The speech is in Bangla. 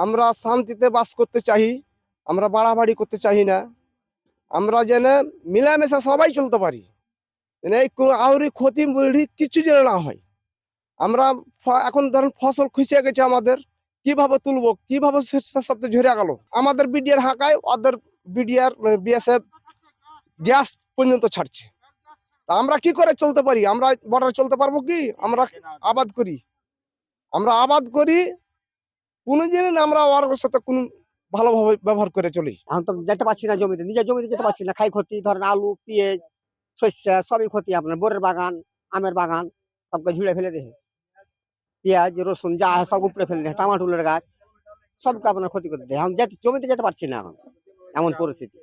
আমরা শান্তিতে বাস করতে চাই, আমরা বাড়াবাড়ি করতে চাই না, আমরা যেন মিলামেশা সবাই চলতে পারি, এই আউরি ক্ষতি কিছু যেন না হয়। আমরা এখন ধরেন ফসল খুশিয়ে গেছে, আমাদের কিভাবে তুলবো, কিভাবে সব তো ঝরে গেল। আমাদের বিডিআর হাঁকায়, ওদের বিডিআর বিএসএফ গ্যাস পর্যন্ত ছাড়ছে। আমরা কি করে চলতে পারি? আমরা বর্ডার চলতে পারবো কি? আমরা আবাদ করি কোনো জিনিস আমরা ওর সাথে কোনো ভালোভাবে ব্যবহার করে চলি। এখন তো যেতে পারছি না জমিতে, নিজের জমিতে যেতে পারছি না, খাই ক্ষতি, ধরেন আলু, পেঁয়াজ, শস্য সবই ক্ষতি। আপনার বোরের বাগান, আমের বাগান সবকে ঝুড়ে ফেলে দেয়, পেঁয়াজ রসুন যা সব উপরে ফেলে দেয়, টমাটোলের গাছ সবকে আপনার ক্ষতি করে দেয়। এখন জমিতে যেতে পারছি না এখন, এমন পরিস্থিতি।